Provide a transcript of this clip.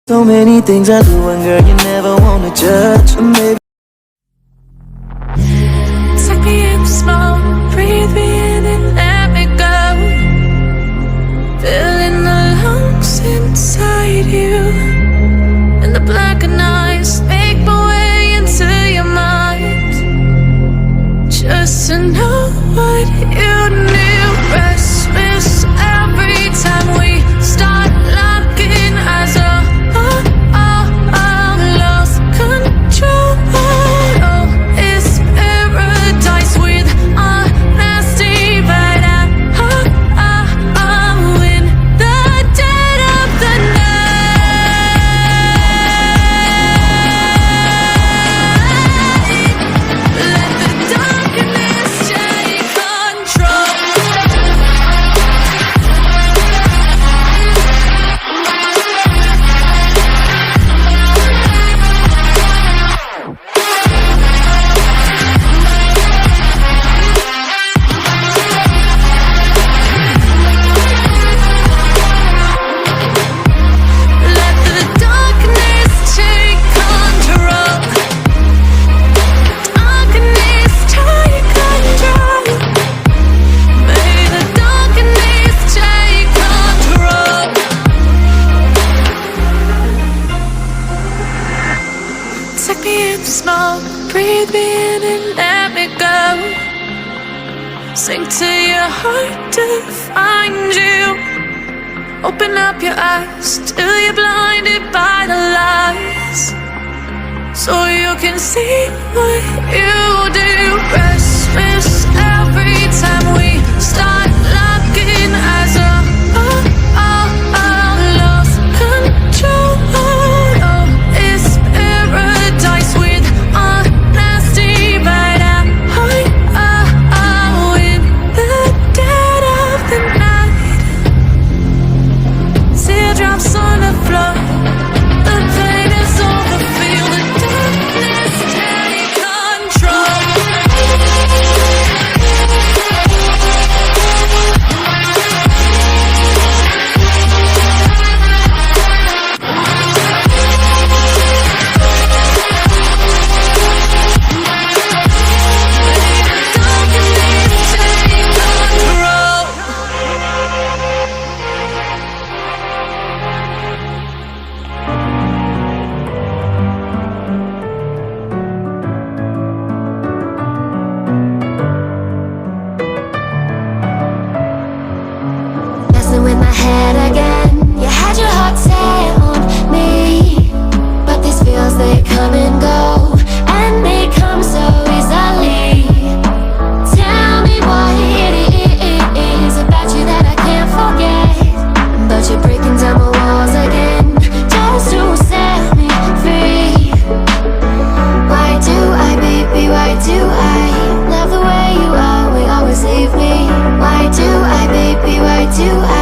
So many things I do, and girl, you never wanna judge. Maybe take me in small, breathe me in and let me go. Filling the lungs inside you, and the blackened eyes make my way into your mind. Just to know what you knew. Restless every time we start locking eyes up. Lost control. Oh, it's paradise with a nasty bite. I'm in the dead of the night. Let the darkness take control. Let the darkness take control. Darkness take control. May the darkness take control. Take me in smoke, breathe me in and let me go. Sink to your heart to find you. Open up your eyes till you're blinded by the lies, so you can see what you do. Restless every time we start locking eyes up. Lost control. Oh, it's paradise with a nasty bite. I'm in the dead of the night. Teardrops on the floor. The pain is over. Feel the darkness take control. Darkness take control. Messing with my head again. You had your heart set on me, but these feels, they come and go, and they come so easily. Tell me what it is about you that I can't forget, but you're breaking down my walls again, just to set me free. Why do I, baby, why do I love the way you are, we always leave me? Why do I, baby, why do I